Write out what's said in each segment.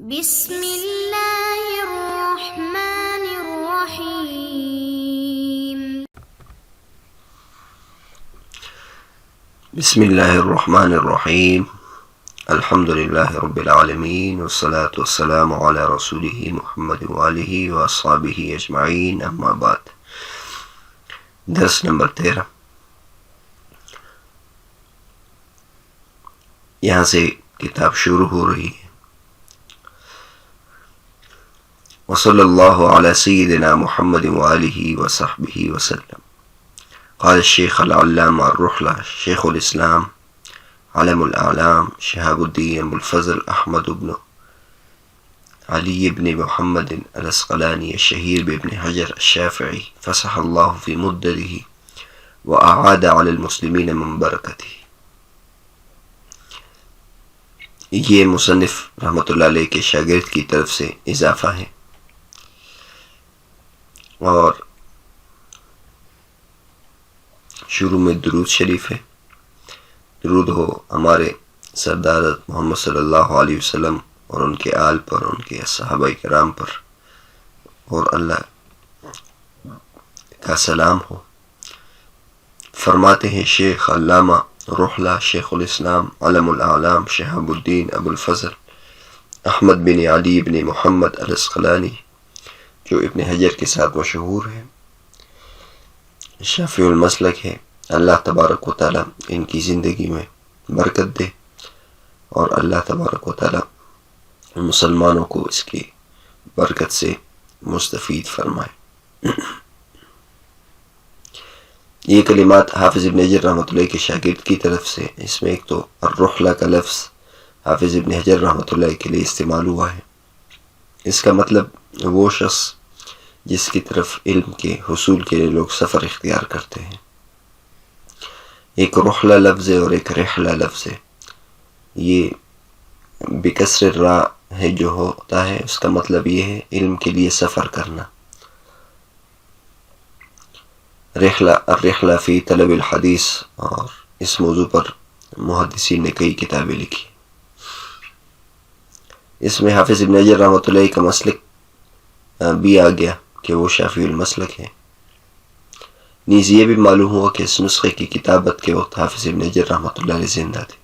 بسم اللہ الرحمن الرحیم بسم اللہ الرحمن الرحیم الحمد للہ رب العالمین والصلاة والسلام علی رسولہ محمد وآلہ واصحابہ اجمعین اما بعد۔ درس نمبر 13۔ یہاں سے کتاب شروع ہو رہی ہے۔ وصلی اللہ علی سیدنا محمد وآلہ وصحبہ وسلم۔ قال الشیخ العلامہ الرحلہ شیخ الاسلام علم الاعلام شہاب الدین ابو الفضل احمد بن علی بن محمد العسقلانی الشہیر بابن حجر الشافعی فسح اللہ فی مدته وأعاد علی المسلمین من برکتہ۔ یہ مصنف رحمۃ اللہ علیہ کے شاگرد کی طرف سے اضافہ ہے، اور شروع میں درود شریف ہے۔ درود ہو ہمارے سردار محمد صلی اللہ علیہ وسلم اور ان کے آل پر، ان کے صحابہ کرام پر، اور اللہ کا سلام ہو۔ فرماتے ہیں شیخ علامہ رحلہ شیخ الاسلام علم الاعلام شہاب الدین ابو الفضل احمد بن علی بن محمد العسقلانی، جو ابن حجر کے ساتھ مشہور ہے، شافعی المسلک ہے۔ اللہ تبارک و تعالی ان کی زندگی میں برکت دے، اور اللہ تبارک و تعالی مسلمانوں کو اس کی برکت سے مستفید فرمائے۔ یہ کلمات حافظ ابن حجر رحمۃ اللہ کے شاگرد کی طرف سے، اس میں ایک تو الرحلہ کا لفظ حافظ ابن حجر رحمۃ اللہ کے لیے استعمال ہوا ہے۔ اس کا مطلب وہ شخص جس کی طرف علم کے حصول کے لیے لوگ سفر اختیار کرتے ہیں۔ ایک رحلہ لفظ ہے اور ایک رحلہ لفظ ہے۔ یہ بکسر را ہے جو ہوتا ہے، اس کا مطلب یہ ہے علم کے لیے سفر کرنا۔ الرحلہ فی طلب الحدیث، اور اس موضوع پر محدثین نے کئی کتابیں لکھی۔ اس میں حافظ ابن حجر رحمۃ اللہ کا مسلک بھی آ گیا کہ وہ شافعی المسلک ہے۔ نیز یہ بھی معلوم ہوا کہ اس نسخے کی کتابت کے وقت حافظ ابن حجر رحمۃ اللہ علیہ زندہ تھے۔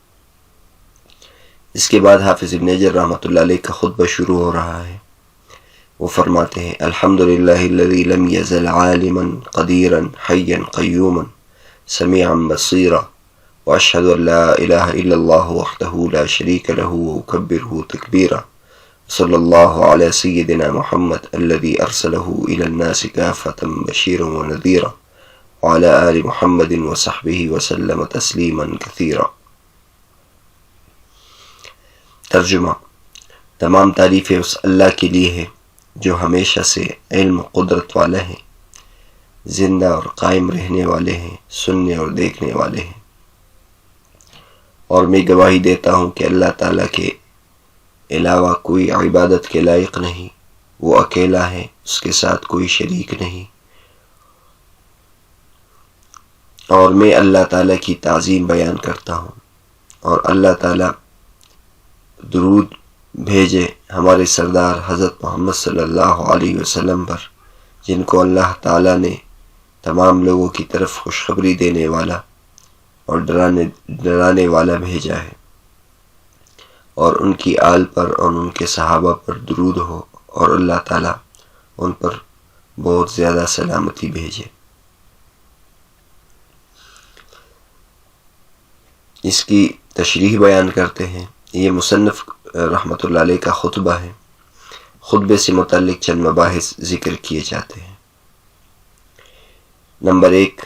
اس کے بعد حافظ ابن حجر رحمۃ اللہ علیہ کا خطبہ شروع ہو رہا ہے۔ وہ فرماتے ہیں الحمدللہ الذی لم یزل عالما قدیرا حیا قیوما سمیعا بصیرا واشہد ان لا الہ الا اللہ وحدہ لا شریک لہ واکبرہ تکبیرا صلی اللہ علی سیدنا محمد الذی ارسلہ الی الناس کافۃ بشیرا ونذیرا وعلی آل محمد وصحبہ وسلم تسلیما کثیرا۔ ترجمہ: تمام تعریفیں اس اللہ کے لیے ہے جو ہمیشہ سے علم قدرت والا ہے، زندہ اور قائم رہنے والے ہیں، سننے اور دیکھنے والے ہیں۔ اور میں گواہی دیتا ہوں کہ اللہ تعالیٰ کے علاوہ کوئی عبادت کے لائق نہیں، وہ اکیلا ہے، اس کے ساتھ کوئی شریک نہیں۔ اور میں اللہ تعالیٰ کی تعظیم بیان کرتا ہوں، اور اللہ تعالیٰ درود بھیجے ہمارے سردار حضرت محمد صلی اللہ علیہ وسلم پر، جن کو اللہ تعالیٰ نے تمام لوگوں کی طرف خوشخبری دینے والا اور ڈرانے والا بھیجا ہے۔ اور ان کی آل پر اور ان کے صحابہ پر درود ہو، اور اللہ تعالیٰ ان پر بہت زیادہ سلامتی بھیجے۔ اس کی تشریح بیان کرتے ہیں۔ یہ مصنف رحمۃ اللہ علیہ کا خطبہ ہے۔ خطبے سے متعلق چند مباحث ذکر کیے جاتے ہیں۔ نمبر 1،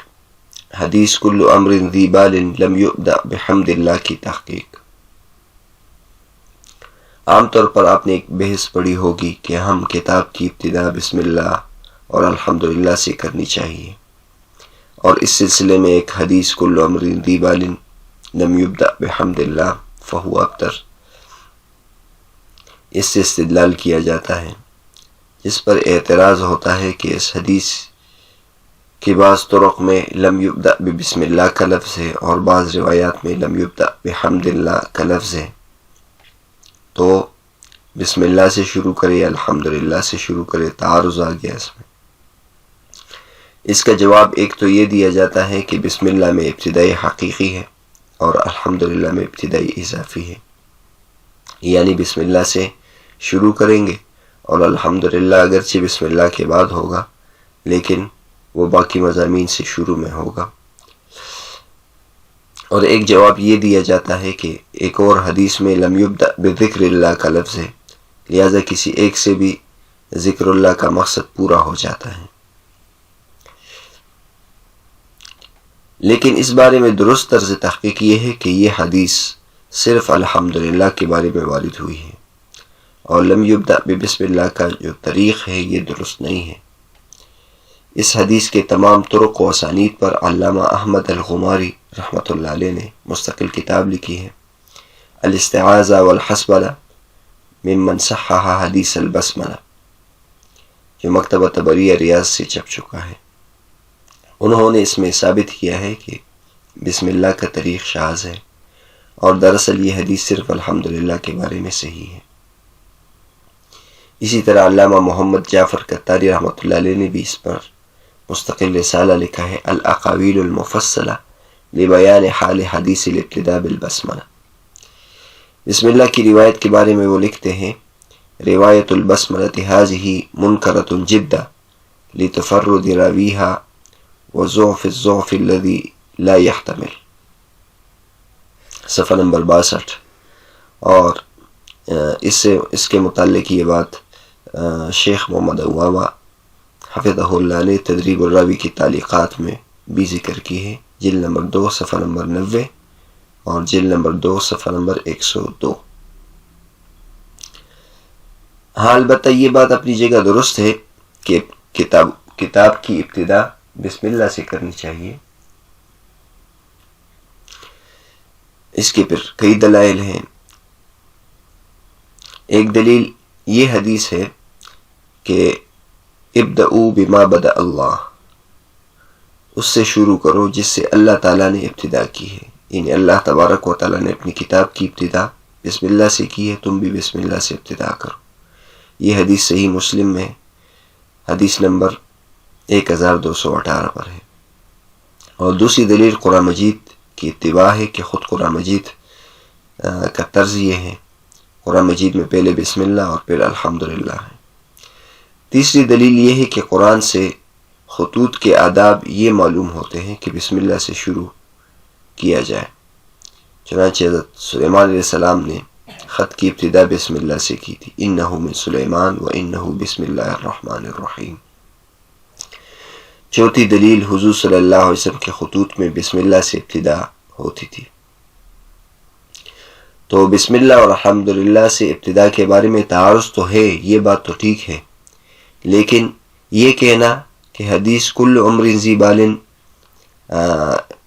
حدیث کل امر ذی بال لم یبدأ بحمد اللہ کی تحقیق۔ عام طور پر آپ نے ایک بحث پڑھی ہوگی کہ ہم کتاب کی ابتدا بسم اللہ اور الحمدللہ سے کرنی چاہیے، اور اس سلسلے میں ایک حدیث کل امر ذی بال لم یبدأ بحمد اللہ فہو ابتر، اس سے استدلال کیا جاتا ہے، جس پر اعتراض ہوتا ہے کہ اس حدیث کے بعض طرق میں لم یبدأ بسم اللہ کا لفظ ہے اور بعض روایات میں لم یبدأ بحمد اللہ کا لفظ ہے۔ تو بسم اللہ سے شروع کرے یا الحمدللہ سے شروع کرے، تعارض آ گیا اس میں۔ اس کا جواب ایک تو یہ دیا جاتا ہے کہ بسم اللہ میں ابتدائی حقیقی ہے اور الحمدللہ میں ابتدائی اضافی ہے، یعنی بسم اللہ سے شروع کریں گے اور الحمدللہ اگرچہ بسم اللہ کے بعد ہوگا لیکن وہ باقی مضامین سے شروع میں ہوگا۔ اور ایک جواب یہ دیا جاتا ہے کہ ایک اور حدیث میں لم یبدأ بذکر اللہ کا لفظ ہے، لہذا کسی ایک سے بھی ذکر اللہ کا مقصد پورا ہو جاتا ہے۔ لیکن اس بارے میں درست طرز تحقیق یہ ہے کہ یہ حدیث صرف الحمدللہ کے بارے میں وارد ہوئی ہے، اور لم یبدأ بسم اللہ کا جو طریق ہے یہ درست نہیں ہے۔ اس حدیث کے تمام طرق و اسانید پر علامہ احمد الغماری رحمۃ اللہ علیہ نے مستقل کتاب لکھی ہے، الاستعاذہ والحسبلہ ممن صحح حدیث البسملہ، جو مکتبہ طبریہ ریاض سے چھپ چکا ہے۔ انہوں نے اس میں ثابت کیا ہے کہ بسم اللہ کا طریق شاذ ہے، اور دراصل یہ حدیث صرف الحمدللہ کے بارے میں صحیح ہے۔ اسی طرح علامہ محمد جعفر کتاری رحمۃ اللہ علیہ نے بھی اس پر مستقل رسالہ لکھا ہے، الاقاویل المفصلہ لبیان حال حدیث الابتداء بالبسملہ۔ بسم اللہ کی روایت کے بارے میں وہ لکھتے ہیں، روایت البسملۃ ھذہ منکرۃ جدا لتفرد راویھا وضعف الضعف الذی لا يحتمل، صفحہ نمبر 62۔ اور اس کے متعلق یہ بات شیخ محمد عوامہ حفظہ اللہ نے تدریب الراوی کی تعلیقات میں بھی ذکر کی ہے، جلد نمبر 2 صفحہ نمبر 90 اور جلد نمبر 2 صفحہ نمبر 102۔ ہاں البتہ یہ بات اپنی جگہ درست ہے کہ کتاب کی ابتدا بسم اللہ سے کرنی چاہیے۔ اس کے پھر کئی دلائل ہیں۔ ایک دلیل یہ حدیث ہے کہ ابدؤوا بما بدأ اللہ، اس سے شروع کرو جس سے اللہ تعالیٰ نے ابتدا کی ہے، یعنی اللہ تبارک و تعالیٰ نے اپنی کتاب کی ابتدا بسم اللہ سے کی ہے، تم بھی بسم اللہ سے ابتدا کرو۔ یہ حدیث صحیح مسلم میں حدیث نمبر 1218 پر ہے۔ اور دوسری دلیل قرآن مجید کی اتباع ہے کہ خود قرآن مجید کا طرز یہ ہے، قرآن مجید میں پہلے بسم اللہ اور پھر الحمدللہ ہے۔ تیسری دلیل یہ ہے کہ قرآن سے خطوط کے آداب یہ معلوم ہوتے ہیں کہ بسم اللہ سے شروع کیا جائے، چنانچہ حضرت سلیمان علیہ السلام نے خط کی ابتدا بسم اللہ سے کی تھی، انہ من سلیمان و انہ بسم اللہ الرحمن الرحیم۔ چوتھی دلیل حضور صلی اللہ علیہ وسلم کے خطوط میں بسم اللہ سے ابتدا ہوتی تھی۔ تو بسم اللہ اور الحمدللہ سے ابتدا کے بارے میں تعارض تو ہے، یہ بات تو ٹھیک ہے، لیکن یہ کہنا کہ حدیث کل عمر ذی بال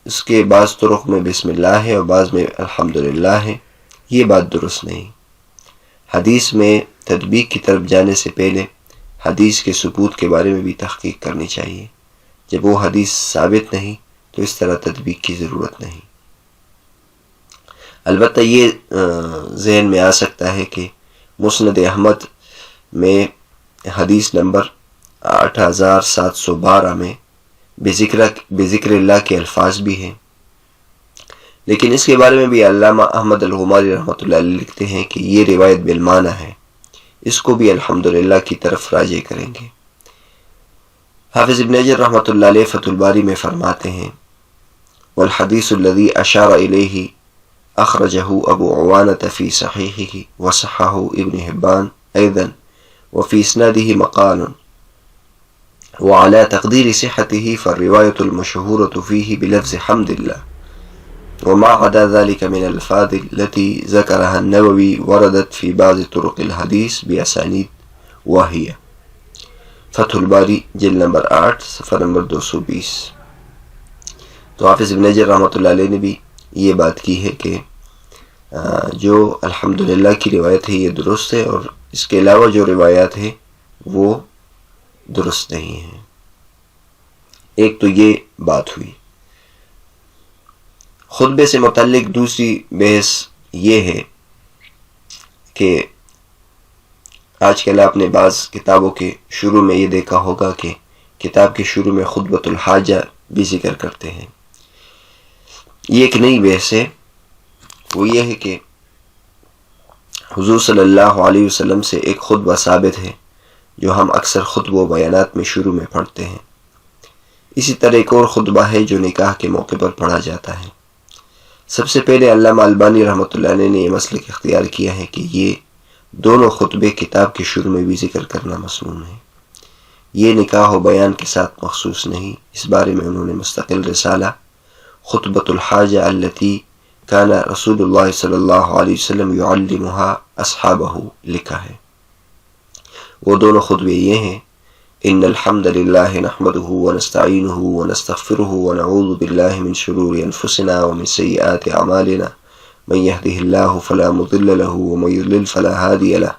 اس کے بعض طرق میں بسم اللہ ہے اور بعض میں الحمدللہ ہے، یہ بات درست نہیں۔ حدیث میں تطبیق کی طرف جانے سے پہلے حدیث کے ثبوت کے بارے میں بھی تحقیق کرنی چاہیے۔ جب وہ حدیث ثابت نہیں تو اس طرح تطبیق کی ضرورت نہیں۔ البتہ یہ ذہن میں آ سکتا ہے کہ مسند احمد میں حدیث نمبر 8712 میں بذکر اللہ کے الفاظ بھی ہیں، لیکن اس کے بارے میں بھی علامہ احمد الغماری رحمۃ اللہ علیہ لکھتے ہیں کہ یہ روایت بالمعنی ہے، اس کو بھی الحمدللہ کی طرف راجع کریں گے۔ حافظ ابن حجر رحمۃ اللہ علیہ فتح الباری میں فرماتے ہیں، والحدیث الذی اشار الیہ اخرجہ ابو عوانۃ فی صحیحہ وصححہ ابن حبان ایضا وفی اسنادہ مقال وعلى تقدیر صحته فالرواية المشهورة فيه بلفظ حمد الله وما عدا ذلك من الألفاظ التي ذكرها النووي وردت في بعض طرق الحديث بأسانيد وهي فتح الباری جلد نمبر 8 صفحہ نمبر 220۔ تو حافظ ابن حجر رحمۃ اللہ علیہ نے بھی یہ بات کی ہے کہ جو الحمدللہ کی روایت ہے یہ درست ہے، اور اس کے علاوہ جو روایات ہیں وہ درست نہیں ہیں۔ ایک تو یہ بات ہوئی۔ خطبے سے متعلق دوسری بحث یہ ہے کہ آج کل آپ نے بعض کتابوں کے شروع میں یہ دیکھا ہوگا کہ کتاب کے شروع میں خطبۃ الحاجہ بھی ذکر کرتے ہیں. یہ ایک نئی بحث ہے. وہ یہ ہے کہ حضور صلی اللہ علیہ وسلم سے ایک خطبہ ثابت ہے جو ہم اکثر خطبہ و بیانات میں شروع میں پڑھتے ہیں. اسی طرح ایک اور خطبہ ہے جو نکاح کے موقع پر پڑھا جاتا ہے. سب سے پہلے علامہ البانی رحمۃ اللہ علیہ نے یہ مسلک اختیار کیا ہے کہ یہ دونوں خطبے کتاب کے شروع میں بھی ذکر کرنا مسنون ہے. یہ نکاح و بیان کے ساتھ مخصوص نہیں. اس بارے میں انہوں نے مستقل رسالہ خطبۃ الحاجہ التی کان رسول اللہ صلی اللہ علیہ وسلم یعلمها اصحابہ لکھا ہے. وہ دونوں خطبے یہ ہیں: ان الحمد للہ نحمده ونستعینه ونستغفره ونعوذ باللہ من شرور انفسنا ومن سیئات اعمالنا من يهده الله فلا مضل له ومن يضلل فلا هادي له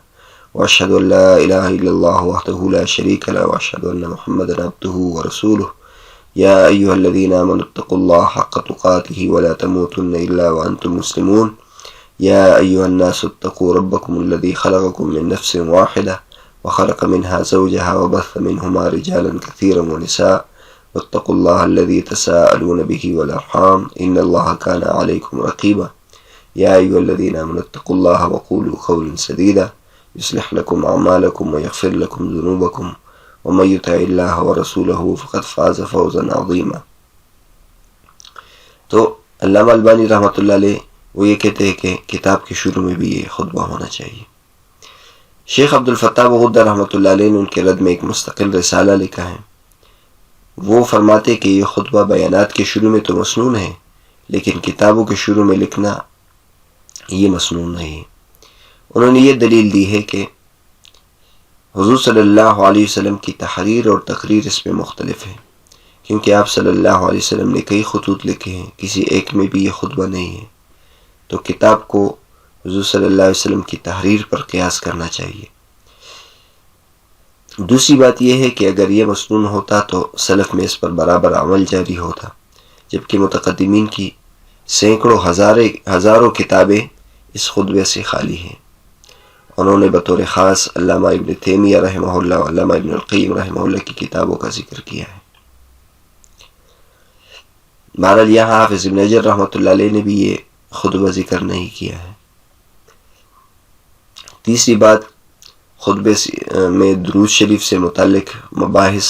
واشهد ان لا اله الا الله وحده لا شريك له واشهد ان محمدا عبده ورسوله يا ايها الذين آمنوا اتقوا الله حق تقاته ولا تموتن الا وانتم مسلمون يا ايها الناس اتقوا ربكم الذي خلقكم من نفس واحدة وخلق منها زوجها وبث منهما رجالا كثيرا ونساء واتقوا الله الذي تساءلون به والارحام ان الله كان عليكم رقيبا يا ايها الذين آمنوا اتقوا الله وقولوا قولا سديدا يصلح لكم اعمالكم ويغفر لكم ذنوبكم ومن يطع الله ورسوله فقد فاز فوزا عظيما. تو علامہ البانی رحمۃ اللہ علیہ وہ یہ کہتے ہیں کہ کتاب کے شروع میں بھی یہ خطبہ ہونا چاہیے. شیخ عبد الفتاح بغداد رحمۃ اللہ علیہ نے ان کے رد میں ایک مستقل رسالہ لکھا ہے. وہ فرماتے کہ یہ خطبہ بیانات کے شروع میں تو مسنون ہے لیکن کتابوں کے شروع میں لکھنا یہ مسنون نہیں ہے. انہوں نے یہ دلیل دی ہے کہ حضور صلی اللہ علیہ وسلم کی تحریر اور تقریر اس میں مختلف ہے کیونکہ آپ صلی اللہ علیہ وسلم نے کئی خطوط لکھے ہیں، کسی ایک میں بھی یہ خطبہ نہیں ہے. تو کتاب کو حضور صلی اللہ علیہ وسلم کی تحریر پر قیاس کرنا چاہیے. دوسری بات یہ ہے کہ اگر یہ مسنون ہوتا تو سلف میں اس پر برابر عمل جاری ہوتا، جبکہ متقدمین کی سینکڑوں ہزاروں کتابیں اس خطبے سے خالی ہیں. انہوں نے بطور خاص علامہ ابن تیمیہ رحمہ اللہ و علامہ ابن القیم رحمہ اللہ کی کتابوں کا ذکر کیا ہے. بہرحال یہاں حافظ ابن حجر رحمۃ اللہ علیہ نے بھی یہ خطبہ ذکر نہیں کیا ہے. تیسری بات، خطبے میں درود شریف سے متعلق مباحث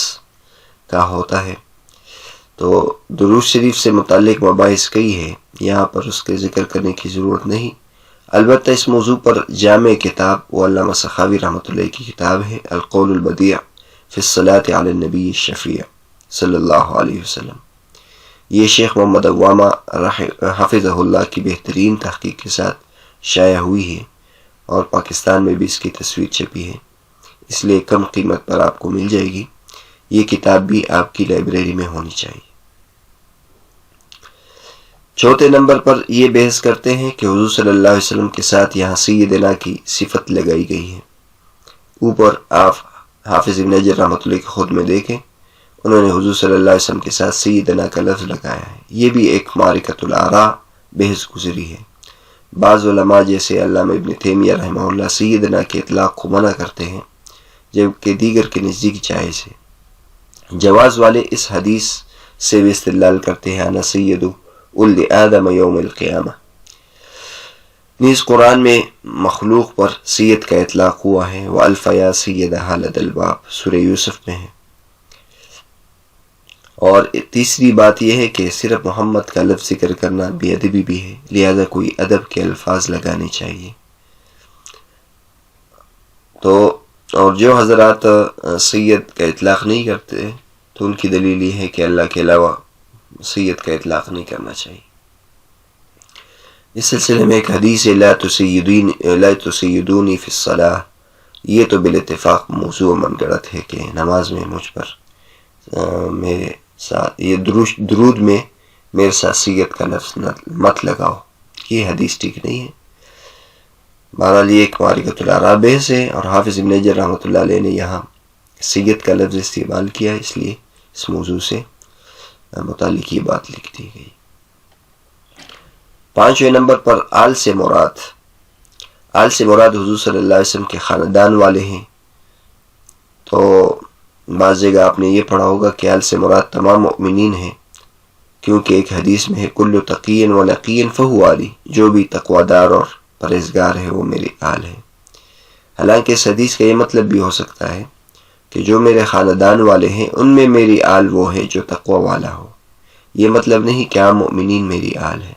کا ہوتا ہے. تو درود شریف سے متعلق مباحث کئی ہے، یہاں پر اس کے ذکر کرنے کی ضرورت نہیں. البتہ اس موضوع پر جامع کتاب وہ علامہ سخاوی رحمۃ اللہ کی کتاب ہے القول البدیع فی الصلاۃ علی النبی الشفیع صلی اللہ علیہ وسلم. یہ شیخ محمد عوامہ حافظہ اللہ کی بہترین تحقیق کے ساتھ شائع ہوئی ہے اور پاکستان میں بھی اس کی تصویر چھپی ہے، اس لیے کم قیمت پر آپ کو مل جائے گی. یہ کتاب بھی آپ کی لائبریری میں ہونی چاہیے. چوتھے نمبر پر یہ بحث کرتے ہیں کہ حضور صلی اللہ علیہ وسلم کے ساتھ یہاں سیدنا کی صفت لگائی گئی ہے. اوپر آپ حافظ ابن حجر رحمۃ اللہ کے خود میں دیکھیں، انہوں نے حضور صلی اللہ علیہ وسلم کے ساتھ سیدنا کا لفظ لگایا ہے. یہ بھی ایک معرکۃ الآراء بحث گزری ہے. بعض علماء جیسے علامہ ابن تیمیہ رحمہ اللہ سیدنا کے اطلاق کو منع کرتے ہیں، جبکہ دیگر کے نزدیک جائز ہے. جواز والے اس حدیث سے بھی استدلال کرتے ہیں انا سید ولد آدم یوم القیامہ. نیز قرآن میں مخلوق پر سید کا اطلاق ہوا ہے. وَأَلْفَ يَا سِيَّدَهَا لَدَى الْبَابِ سورہ یوسف میں ہے. اور تیسری بات یہ ہے کہ صرف محمد کا لفظ ذکر کرنا بے ادبی بھی ہے، لہذا کوئی ادب کے الفاظ لگانے چاہیے. تو اور جو حضرات سید کا اطلاق نہیں کرتے تو ان کی دلیل یہ ہے کہ اللہ کے علاوہ سید کا اطلاق نہیں کرنا چاہیے. اس سلسلے میں ایک حدیث ہے لا تسیدونی فی الصلاۃ. یہ تو بالاتفاق موضوع من گڑت ہے کہ نماز میں مجھ پر میرے ساتھ یہ درود میں میرے ساتھ سید کا لفظ مت لگاؤ. یہ حدیث ٹھیک نہیں ہے. بہرحال یہ ایک معرکۃ الآراء بحث ہے اور حافظ ابن حجر رحمۃ اللہ علیہ نے یہاں سید کا لفظ استعمال کیا، اس لیے اس موضوع سے متعلق یہ بات لکھ دی گئی. 5ویں نمبر پر آل سے مراد. آل سے مراد حضور صلی اللہ علیہ وسلم کے خاندان والے ہیں، تو بعض جگہ آپ نے یہ پڑھا ہوگا کہ آل سے مراد تمام مؤمنین ہیں، کیونکہ ایک حدیث میں ہے کل تقی و نقی فہو آلی، جو بھی تقویدار اور پرہیزگار ہے وہ میری آل ہے۔ حالانکہ اس حدیث کا یہ مطلب بھی ہو سکتا ہے کہ جو میرے خاندان والے ہیں ان میں میری آل وہ ہے جو تقوی والا ہو، یہ مطلب نہیں کہ عام مؤمنین میری آل ہے۔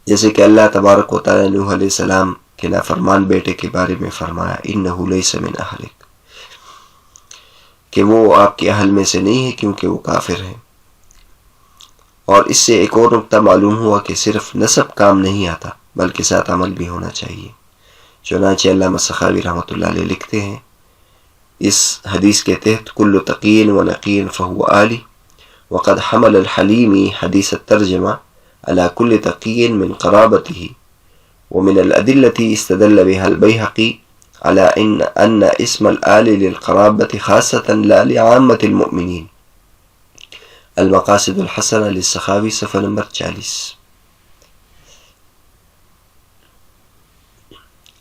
جیسے کہ اللہ تبارک و تعالی نوح علیہ السلام کے نافرمان بیٹے کے بارے میں فرمایا انہ لیس من اہلک، کہ وہ آپ کے اہل میں سے نہیں ہے کیونکہ وہ کافر ہیں۔ اور اس سے ایک اور نقطہ معلوم ہوا کہ صرف نسب کام نہیں آتا بلکہ ساتھ عمل بھی ہونا چاہیے۔ چنانچہ علامہ سخاوی رحمۃ اللہ علیہ لکھتے ہیں اس حدیث کے تحت کل تقی و نقی فہو آلی، وقد حمل الحلیمی حدیث الترجمہ على كل تقي من قرابته، ومن الأدلة استدل بها البيهقي على أن اسم الآل للقرابة خاصة لا لعامة المؤمنين۔ المقاصد الحسنہ للسخاوی صفحہ نمبر 40۔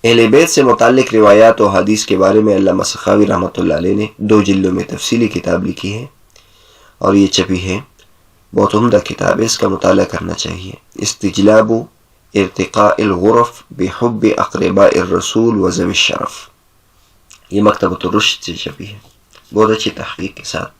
اہل بیت سے متعلق روایات و حدیث کے بارے میں علامہ سخاوی رحمۃ اللہ علیہ نے 2 جلدوں میں تفصیلی کتاب لکھی ہے اور یہ چھپی ہے، بہت عمدہ کتاب ہے، اس کا مطالعہ کرنا چاہیے۔ استجلاب ارتقاء الغرف بحب اقرباء الرسول و ذوی الشرف، یہ مکتبۃ الرشد سے چھپی ہے، بہت اچھی تحقیق کے ساتھ۔